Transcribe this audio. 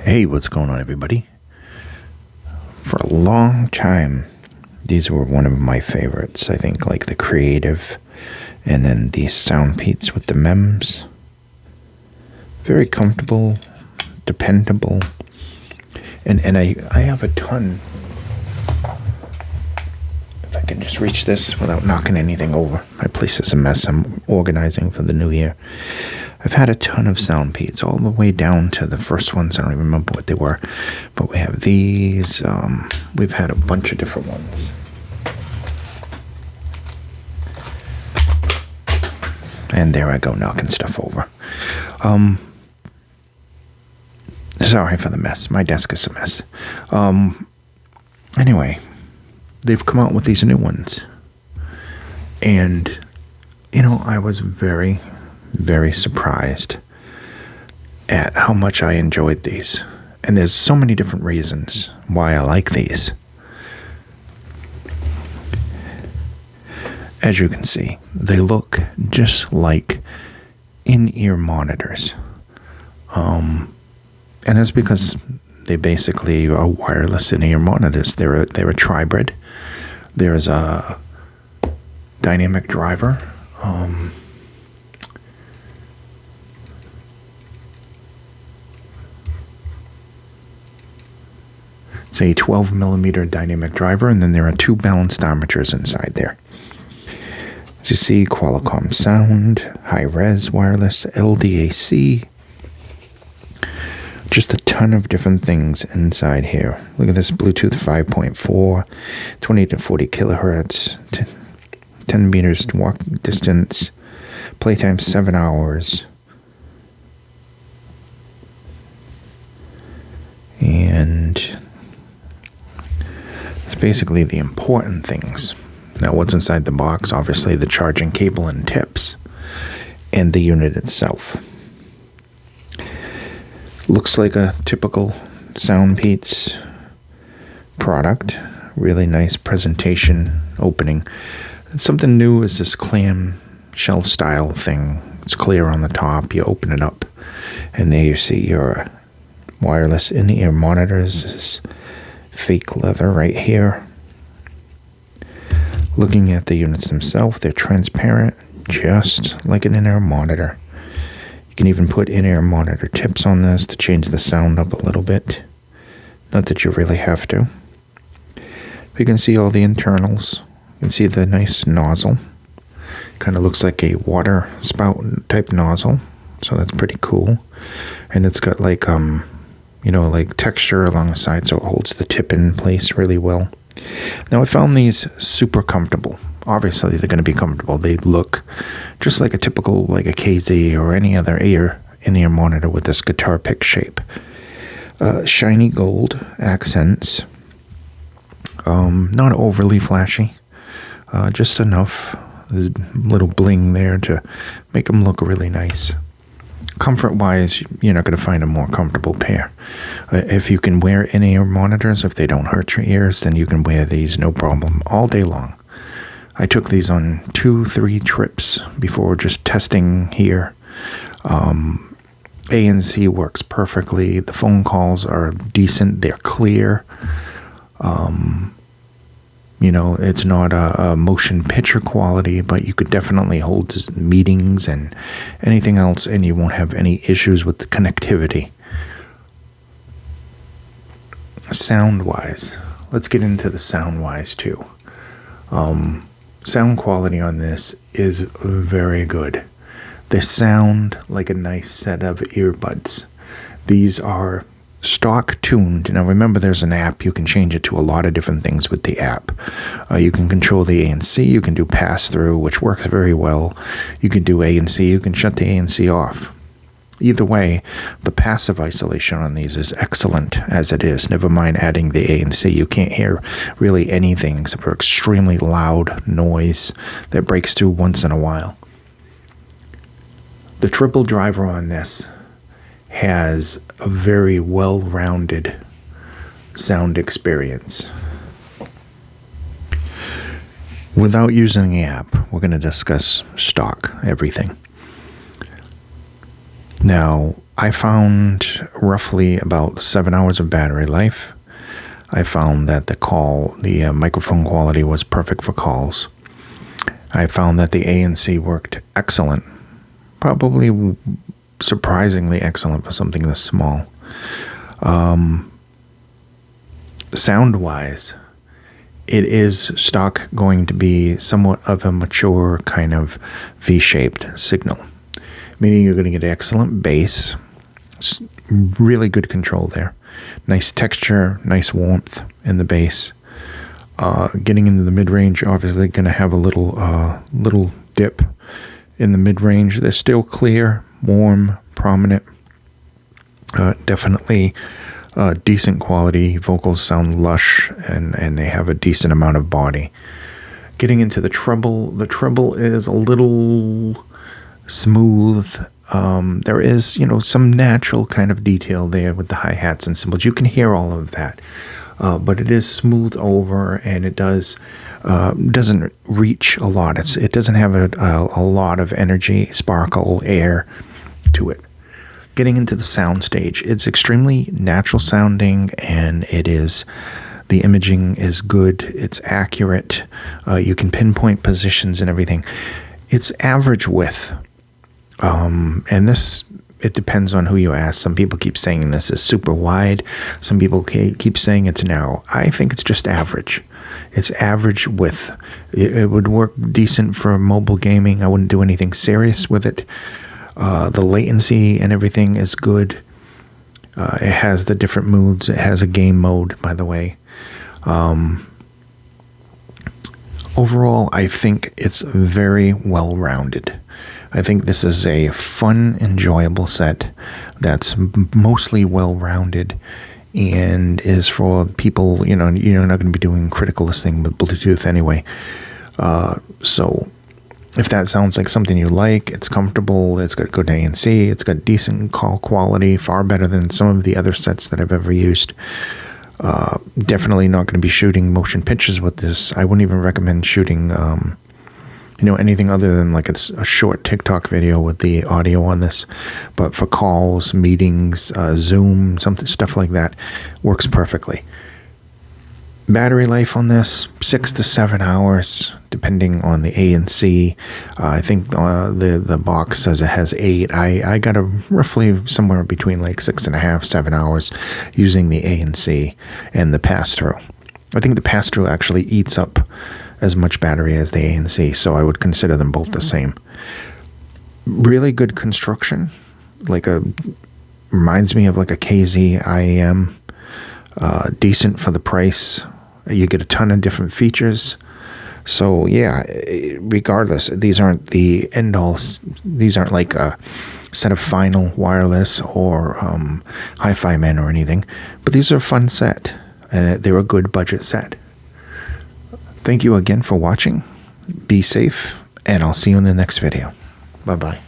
Hey, what's going on, everybody? For a long time, these were one of my favorites. I think like the Creative and then the Soundpeats with the MEMS. Very comfortable, dependable. And I have a ton. If I can just reach this without knocking anything over. My place is a mess. I'm organizing for the new year. I've had a ton of Soundpeats, all the way down to the first ones. I don't even remember what they were. But we have these. We've had a bunch of different ones. And there I go, knocking stuff over. Sorry for the mess. My desk is a mess. Anyway, they've come out with these new ones. And, I was very, very surprised at how much I enjoyed these. And there's so many different reasons why I like these. As you can see, they look just like in-ear monitors. And it's because they basically are wireless in-ear monitors. They're a tribrid. There's a dynamic driver. It's a 12 millimeter dynamic driver, and then there are two balanced armatures inside there. As you see, Qualcomm sound, high-res wireless, LDAC. Just a ton of different things inside here. Look at this, Bluetooth 5.4, 20 to 40 kilohertz, 10 meters to walk distance, playtime 7 hours. And it's basically the important things. Now, what's inside the box? Obviously, the charging cable and tips, and the unit itself. Looks like a typical Soundpeats product. Really nice presentation opening. Something new is this clam shell style thing. It's clear on the top. You open it up, and there you see your wireless in-ear monitors. This is fake leather right here. Looking at the units themselves, they're transparent, just like an in-ear monitor. You can even put in-ear monitor tips on this to change the sound up a little bit. Not that you really have to. But you can see all the internals. You can see the nice nozzle. Kind of looks like a water spout type nozzle. So that's pretty cool. And it's got like, like texture along the side, so it holds the tip in place really well. Now, I found these super comfortable. Obviously, they're going to be comfortable. They look just like a typical, like a KZ or any other in-ear monitor with this guitar pick shape. Shiny gold accents. Not overly flashy. Just enough. There's a little bling there to make them look really nice. Comfort-wise, you're not going to find a more comfortable pair. If you can wear in-ear monitors, if they don't hurt your ears, then you can wear these no problem all day long. I took these on 2-3 trips before just testing here. ANC works perfectly. The phone calls are decent. They're clear. It's not a motion picture quality, but you could definitely hold meetings and anything else, and you won't have any issues with the connectivity. Sound-wise, let's get into the sound-wise too. Sound quality on this is very good. They sound like a nice set of earbuds. These are stock tuned. Now remember, there's an app. You can change it to a lot of different things with the app. You can control the ANC. You can do pass-through, which works very well. You can do ANC. You can shut the ANC off. Either way, the passive isolation on these is excellent as it is. Never mind adding the ANC. You can't hear really anything except for extremely loud noise that breaks through once in a while. The triple driver on this has a very well-rounded sound experience. Without using the app, we're going to discuss stock, everything. Now, I found roughly about 7 hours of battery life. I found that the microphone quality was perfect for calls. I found that the ANC worked excellent, probably surprisingly excellent for something this small. Sound-wise, it is stock going to be somewhat of a mature kind of V-shaped signal, meaning you're going to get excellent bass, really good control there, nice texture, nice warmth in the bass. Getting into the mid-range, obviously going to have a little dip in the mid-range. They're still clear, warm, prominent. Definitely decent quality. Vocals sound lush, and they have a decent amount of body. Getting into the treble is a little smooth. There is, some natural kind of detail there with the hi-hats and cymbals. You can hear all of that. But it is smooth over, and it doesn't reach a lot. It doesn't have a lot of energy, sparkle, air to it. Getting into the sound stage, it's extremely natural sounding, and the imaging is good. It's accurate. You can pinpoint positions and everything. It's average width, and this. It depends on who you ask. Some people keep saying this is super wide. Some people keep saying it's narrow. I think it's just average. It's average width. It would work decent for mobile gaming. I wouldn't do anything serious with it. The latency and everything is good. It has the different moods. It has a game mode, by the way. Overall, I think it's very well-rounded. I think this is a fun, enjoyable set that's mostly well-rounded and is for people, you're not going to be doing critical listening with Bluetooth anyway. So if that sounds like something you like, it's comfortable, it's got good ANC, it's got decent call quality, far better than some of the other sets that I've ever used. Definitely not going to be shooting motion pictures with this. I wouldn't even recommend shooting anything other than like a short TikTok video with the audio on this. But for calls, meetings, Zoom, stuff like that, works perfectly. Battery life on this, 6 to 7 hours, depending on the ANC. I think the box says it has 8. I got a roughly somewhere between like 6.5, 7 hours using the ANC and the pass-through. I think the pass-through actually eats up as much battery as the ANC, so I would consider them both the same. Really good construction, reminds me of like a KZ IEM. Decent for the price. You get a ton of different features. So yeah, regardless, these aren't the end-all. These aren't like a set of final wireless or hi-fi men or anything, but these are a fun set. They're a good budget set. Thank you again for watching. Be safe, and I'll see you in the next video. Bye-bye.